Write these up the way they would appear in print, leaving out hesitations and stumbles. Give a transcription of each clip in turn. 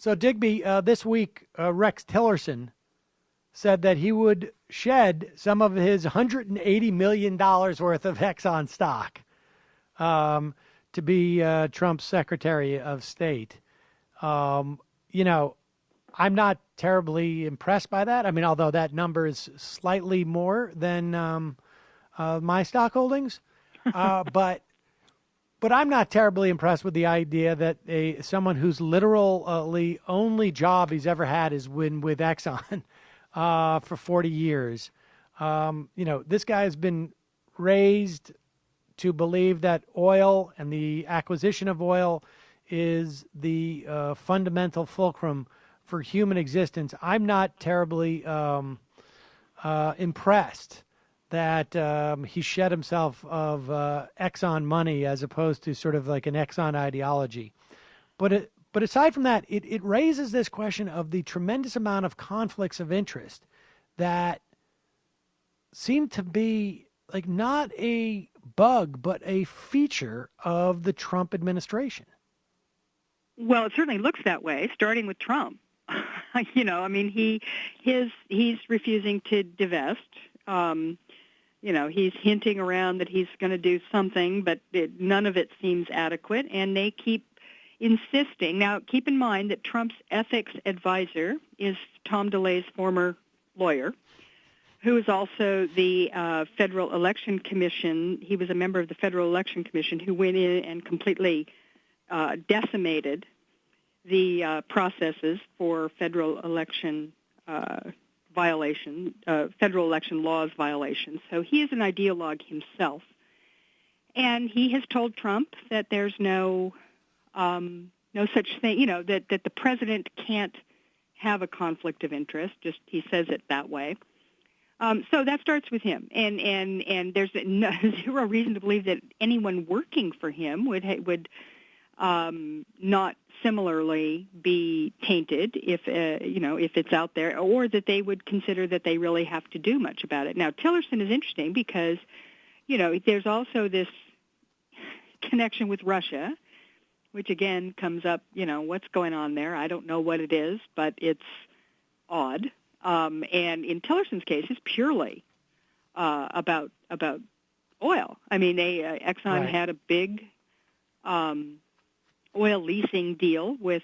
So Digby, this week, Rex Tillerson said that he would shed some of his $180 million worth of Exxon stock to be Trump's Secretary of State. You know, I'm not terribly impressed by that. I mean, although that number is slightly more than my stock holdings, but I'm not terribly impressed with the idea that someone whose literally only job he's ever had is with Exxon for 40 years. You know, this guy has been raised to believe that oil and the acquisition of oil is the fundamental fulcrum for human existence. I'm not terribly impressed that he shed himself of Exxon money as opposed to sort of like an Exxon ideology. But aside from that, it raises this question of the tremendous amount of conflicts of interest that seem to be like not a bug, but a feature of the Trump administration. Well, it certainly looks that way, starting with Trump. You know, I mean, he's refusing to divest. You know, he's hinting around that he's going to do something, but none of it seems adequate, and they keep insisting. Now, keep in mind that Trump's ethics advisor is Tom DeLay's former lawyer, who is also the Federal Election Commission. He was a member of the Federal Election Commission who went in and completely decimated the processes for federal election federal election laws violations. So he is an ideologue himself. And he has told Trump that there's no such thing, you know, that the president can't have a conflict of interest. Just he says it that way. So that starts with him, and there's zero reason to believe that anyone working for him would not similarly be tainted if it's out there, or that they would consider that they really have to do much about it. Now, Tillerson is interesting because, you know, there's also this connection with Russia, which again comes up. You know, what's going on there? I don't know what it is, but it's odd. And in Tillerson's case, it's purely about oil. I mean, Exxon had a big oil leasing deal with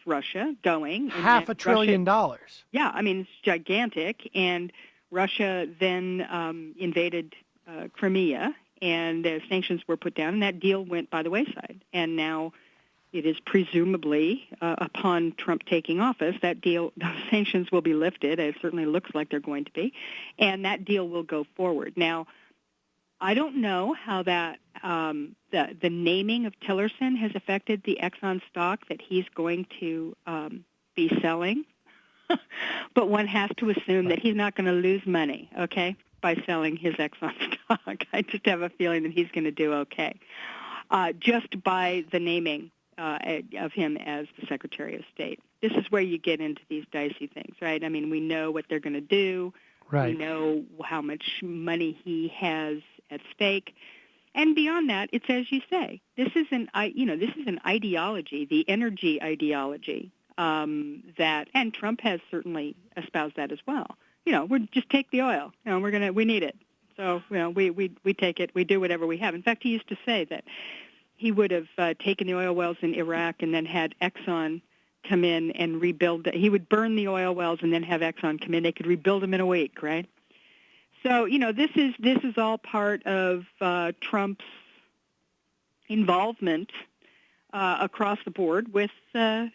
Russia going. $500 billion. Yeah, I mean, it's gigantic. And Russia then invaded Crimea, and sanctions were put down, and that deal went by the wayside. And now it is presumably, upon Trump taking office, that deal, those sanctions will be lifted. It certainly looks like they're going to be, and that deal will go forward. Now, I don't know how that the naming of Tillerson has affected the Exxon stock that he's going to be selling, but one has to assume that he's not going to lose money, okay, by selling his Exxon stock. I just have a feeling that he's going to do okay, just by the naming of him as the Secretary of State. This is where you get into these dicey things, right? I mean, we know what they're going to do. Right. We know how much money he has at stake. And beyond that, it's as you say. This is an ideology, the energy ideology, that, and Trump has certainly espoused that as well. You know, we just take the oil. You know, we need it. So, you know, we take it. We do whatever we have. In fact, he used to say that he would have taken the oil wells in Iraq and then had Exxon come in and rebuild. He would burn the oil wells and then have Exxon come in. They could rebuild them in a week, right? So, you know, this is all part of Trump's involvement across the board with the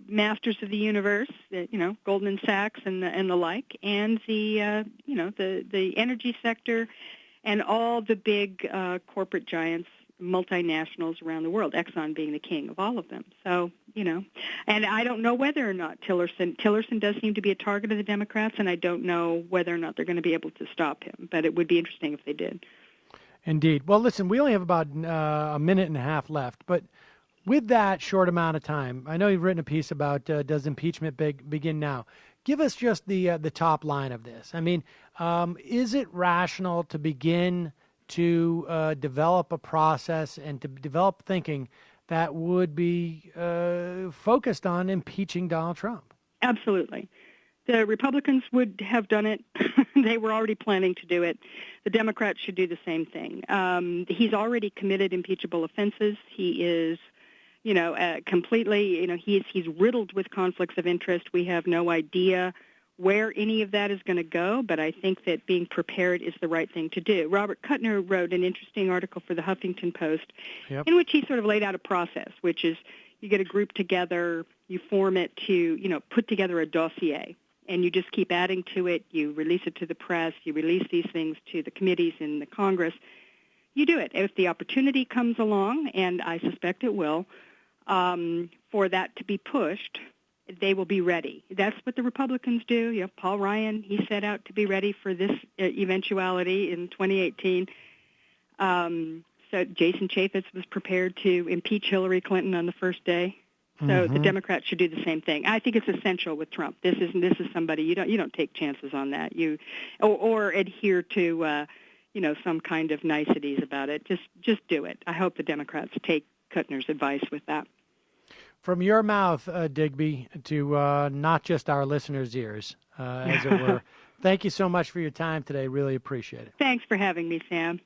masters of the universe, Goldman Sachs and the like, and the energy sector and all the big corporate giants, multinationals around the world, Exxon being the king of all of them. So, you know, and I don't know whether or not Tillerson does seem to be a target of the Democrats, and I don't know whether or not they're going to be able to stop him, but it would be interesting if they did. Indeed. Well, listen, we only have about a minute and a half left, but with that short amount of time, I know you've written a piece about does impeachment begin now? Give us just the top line of this. I mean, is it rational to begin to develop a process and to develop thinking that would be focused on impeaching Donald Trump. Absolutely. The Republicans would have done it. They were already planning to do it. The Democrats should do the same thing. He's already committed impeachable offenses. He is, completely, he's riddled with conflicts of interest. We have no idea where any of that is going to go, but I think that being prepared is the right thing to do. Robert Kuttner wrote an interesting article for the Huffington Post in which he sort of laid out a process, which is you get a group together, you form it to, put together a dossier, and you just keep adding to it. You release it to the press. You release these things to the committees in the Congress. You do it. If the opportunity comes along, and I suspect it will, for that to be pushed, they will be ready. That's what the Republicans do. You have Paul Ryan. He set out to be ready for this eventuality in 2018. So Jason Chaffetz was prepared to impeach Hillary Clinton on the first day. So the Democrats should do the same thing. I think it's essential with Trump. This is somebody you don't take chances on that. Or adhere to some kind of niceties about it. Just do it. I hope the Democrats take Kuttner's advice with that. From your mouth, Digby, to not just our listeners' ears, as it were. Thank you so much for your time today. Really appreciate it. Thanks for having me, Sam.